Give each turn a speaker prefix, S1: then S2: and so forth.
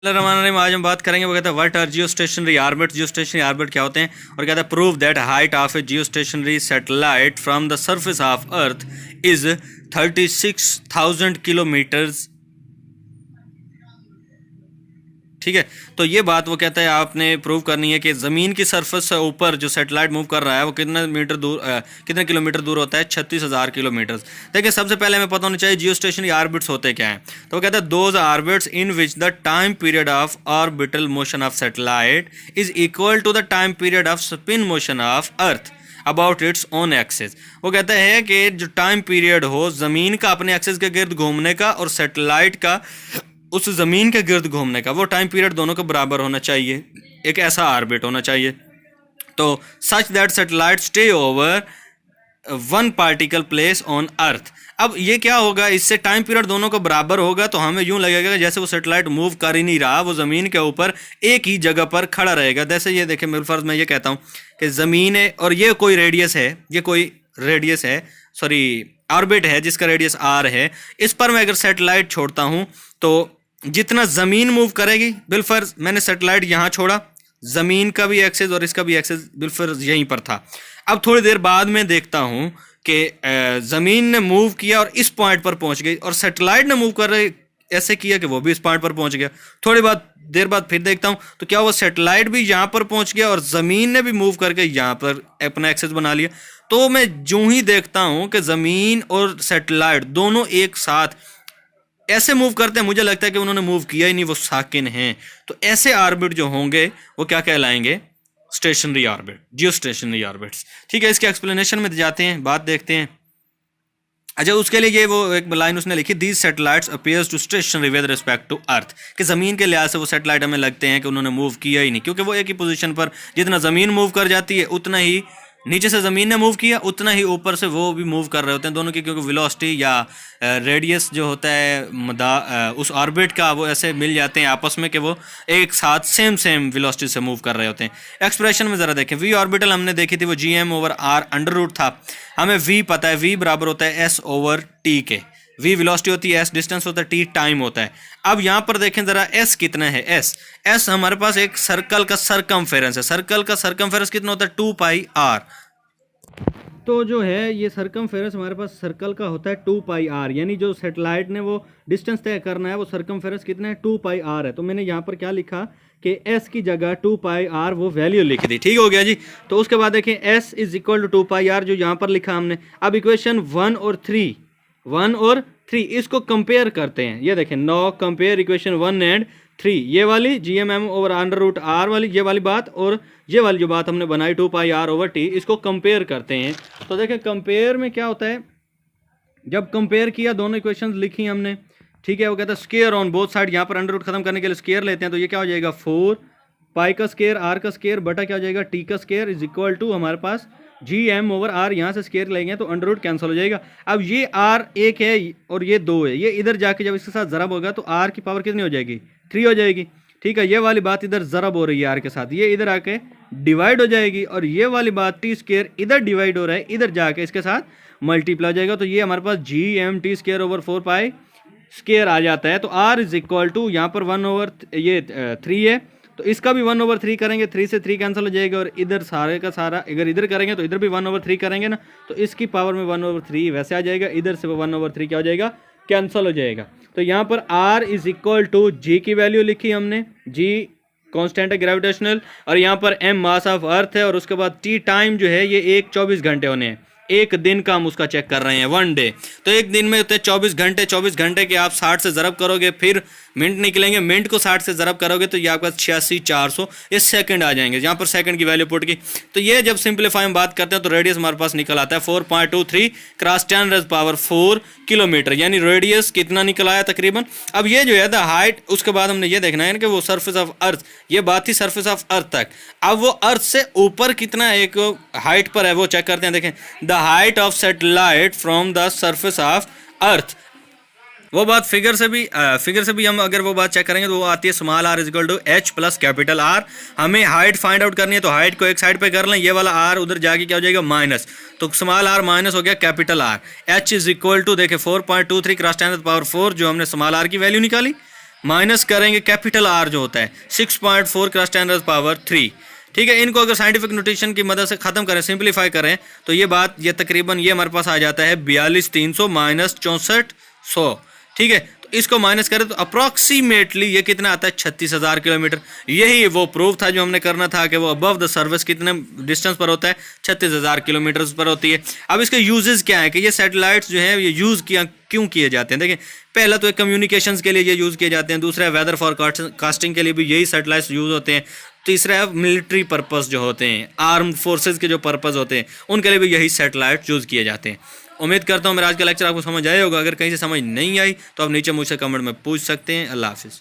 S1: रहीम, आज हम बात करेंगे। वो कहता है what are geostationary orbit. Geostationary orbit क्या होते हैं? और कहता है prove that height of a geostationary satellite from the surface of earth is 36,000 kilometres. ठीक है, तो ये बात वो कहता है आपने प्रूव करनी है कि ज़मीन की सरफेस से ऊपर जो सैटेलाइट मूव कर रहा है वो कितने किलोमीटर दूर होता है? 36,000 किलोमीटर। देखिए, सबसे पहले हमें पता होना चाहिए जियो स्टेशनरी ऑर्बिट्स होते क्या हैं। तो वो कहता है those orbits in which the time period of orbital motion of satellite is equal to the time period of spin motion of earth about its own axis. वो कहता है कि जो टाइम पीरियड हो ज़मीन का अपने एक्सिस के गिर्द घूमने का और सैटेलाइट का उस ज़मीन के गिर्द घूमने का, वो टाइम पीरियड दोनों का बराबर होना चाहिए। एक ऐसा ऑर्बिट होना चाहिए तो such that satellite stay over one particle place on earth. अब ये क्या होगा, इससे टाइम पीरियड दोनों का बराबर होगा तो हमें यूं लगेगा जैसे वो सैटेलाइट मूव कर ही नहीं रहा, वो ज़मीन के ऊपर एक ही जगह पर खड़ा रहेगा। जैसे ये देखें, मेरे फर्ज मैं ये कहता हूँ कि ज़मीन है और ये कोई रेडियस है, ये कोई रेडियस है, सॉरी ऑर्बिट है जिसका रेडियस आर है। इस पर मैं अगर सैटेलाइट छोड़ता हूँ तो जितना ज़मीन मूव करेगी, बिलफर्ज मैंने सैटेलाइट यहाँ छोड़ा, ज़मीन का भी एक्सेस और इसका भी एक्सेस बिलफर्ज यहीं पर था। अब थोड़ी देर बाद में देखता हूँ कि ज़मीन ने मूव किया और इस पॉइंट पर पहुँच गई, और सैटेलाइट ने मूव कर रही ऐसे किया कि वो भी इस पॉइंट पर पहुँच गया। थोड़ी देर बाद फिर देखता हूँ तो क्या वो सैटेलाइट भी यहाँ पर पहुँच गया और ज़मीन ने भी मूव करके यहाँ पर अपना एक्सेस बना लिया। तो मैं यूं ही देखता हूँ कि ज़मीन और सैटेलाइट दोनों एक साथ ऐसे मूव करते हैं, मुझे लगता है कि उन्होंने मूव किया ही नहीं, वो साकिन हैं। तो ऐसे ऑर्बिट जो होंगे वो क्या कहलाएंगे? Stationary orbit, geostationary orbits. ठीक है, इसके एक्सप्लेनेशन में जाते हैं, बात देखते हैं। अच्छा, उसके लिए ये वो एक लाइन उसने लिखी, these satellites appears to stationary with respect to earth, कि ज़मीन के लिहाज से वो सैटेलाइट हमें लगते हैं कि उन्होंने मूव किया ही नहीं, क्योंकि वो एक ही पोजीशन पर, जितना ज़मीन मूव कर जाती है उतना ही नीचे से ज़मीन ने मूव किया, उतना ही ऊपर से वो भी मूव कर रहे होते हैं दोनों की, क्योंकि वेलोसिटी या रेडियस जो होता है उस ऑर्बिट का, वो ऐसे मिल जाते हैं आपस में कि वो एक साथ सेम वेलोसिटी से मूव कर रहे होते हैं। एक्सप्रेशन में ज़रा देखें, वी ऑर्बिटल हमने देखी थी, वो Gm/r अंडर रूट था। हमें v पता है, v बराबर होता है s/t के। v वेलोसिटी होती है, s डिस्टेंस होता है, t टाइम होता है। अब यहाँ पर देखें ज़रा s कितना है। s हमारे पास एक सर्कल का सरकमफेरेंस है। सर्कल का सरकमफेरेंस कितना होता है? 2πr। तो जो है ये सरकमफेरेंस हमारे पास सर्कल का होता है 2πr, यानी जो सैटेलाइट ने वो डिस्टेंस तय करना है वो सरकमफेरेंस कितना है? 2πr है। तो मैंने यहाँ पर क्या लिखा कि s की जगह 2πr वो वैल्यू लिख दी। ठीक हो गया जी। तो उसके बाद देखें s is equal to 2πr जो यहाँ पर लिखा हमने। अब इक्वेशन 1 और 3 इसको कंपेयर करते हैं। ये देखें, नो कंपेयर इक्वेशन 1 एंड 3, ये वाली Gm/√r वाली ये वाली बात, और ये वाली जो बात हमने बनाई 2πr/t, इसको कंपेयर करते हैं। तो देखें कंपेयर में क्या होता है, जब कंपेयर किया दोनों इक्वेशंस लिखी हमने, ठीक है, वो कहता है स्क्वायर ऑन बोथ साइड, यहाँ पर अंडर रूट खत्म करने के लिए स्क्वायर लेते हैं, तो ये क्या हो जाएगा 4π का स्क्वायर r का स्क्वायर बटा क्या हो जाएगा t का स्क्वायर इज इक्वल टू हमारे पास Gm/r, यहाँ से स्क्वायर लेंगे तो अंडर रूट कैंसिल हो जाएगा। अब ये r एक है और ये 2 है, ये इधर जाके जब इसके साथ ज़रब होगा तो r की पावर कितनी हो जाएगी? 3 हो जाएगी। ठीक है, ये वाली बात इधर ज़रब हो रही है r के साथ, ये इधर आके डिवाइड हो जाएगी, और ये वाली बात t स्क्वायर इधर डिवाइड हो रहा है, इधर जाके इसके साथ मल्टीप्लाई हो जाएगा। तो ये हमारे पास Gmt²/4π स्क्वायर आ जाता है। तो r इज इक्वल टू यहाँ पर 1/3 है, तो इसका भी 1/3 करेंगे, 3 से 3 कैंसिल हो जाएगा, और इधर सारे का सारा अगर इधर करेंगे तो इधर भी 1/3 करेंगे ना, तो इसकी पावर में 1/3 वैसे आ जाएगा, इधर से 1/3 क्या हो जाएगा? कैंसिल हो जाएगा। तो यहाँ पर r is equal to g की वैल्यू लिखी हमने, g कांस्टेंट है ग्रेविटेशनल, और यहाँ पर m मास ऑफ अर्थ है, और उसके बाद t टाइम जो है ये 24 घंटे होने हैं। एक दिन का हम उसका चेक कर रहे हैं, 1 डे। तो एक दिन में होते हैं 24 घंटे, 24 घंटे के आप 60 से ज़रब करोगे, फिर मिनट निकलेंगे, मिनट को 60 से ज़रब करोगे तो ये आपका 86,400 ये सेकंड आ जाएंगे। यहाँ पर सेकंड की वैल्यू पुट की, तो ये जब सिंप्लीफाई हम बात करते हैं तो रेडियस हमारे पास निकल आता है 4.23 क्रॉस 10⁻⁴ किलोमीटर, यानी रेडियस कितना निकल आया तकरीबन। अब ये जो है द हाइट, उसके बाद हमने ये देखना है कि वो सरफेस ऑफ अर्थ, ये बात थी सरफेस ऑफ अर्थ तक। अब वो अर्थ से ऊपर कितना एक हाइट पर है वो चेक करते हैं। देखें, the height of satellite from the surface of अर्थ, वो बात फिगर से भी हम अगर वो बात चेक करेंगे तो वो आती है small r equal to h plus capital R। हमें हाइट फाइंड आउट करनी है तो हाइट को एक साइड पे कर लें, ये वाला r उधर जाके क्या हो जाएगा माइनस, तो स्मॉल r माइनस हो गया capital R। h is equal to देखे 4.23 क्रॉस 10⁻⁴ जो हमने स्मॉल r की वैल्यू निकाली, माइनस करेंगे कैपिटल आर जो होता है 6.4 क्रॉस 10⁻³ ठीक है। इनको अगर साइंटिफिक नोटेशन की मदद से खत्म करें, सिंपलीफाई करें, तो ये बात ये तकरीबन ये हमारे पास आ जाता है 42,300 माइनस 64,100 ठीक है। तो इसको माइनस करें तो अप्रॉक्सीमेटली ये कितना आता है 36,000 किलोमीटर। यही वो प्रूफ था जो हमने करना था कि वो अबव द सर्विस कितने डिस्टेंस पर होता है, 36,000 किलोमीटर पर होती है। अब इसके यूजेस क्या है कि ये सैटेलाइट्स जो है ये यूज़ क्यों किए जाते हैं। देखिए पहला तो एक कम्युनिकेशंस के लिए ये यूज़ किए जाते हैं, दूसरा वेदर फॉरकास्टिंग के लिए भी यही सैटेलाइट्स यूज़ होते हैं, तीसरा है मिलिट्री पर्पस जो होते हैं, आर्म्ड फोर्सेस के जो पर्पस होते हैं उनके लिए भी यही सैटेलाइट यूज़ किए जाते हैं। उम्मीद करता हूँ मेरा आज का लेक्चर आपको समझ आया होगा। अगर कहीं से समझ नहीं आई तो आप नीचे मुझसे कमेंट में पूछ सकते हैं। अल्लाह हाफिज़।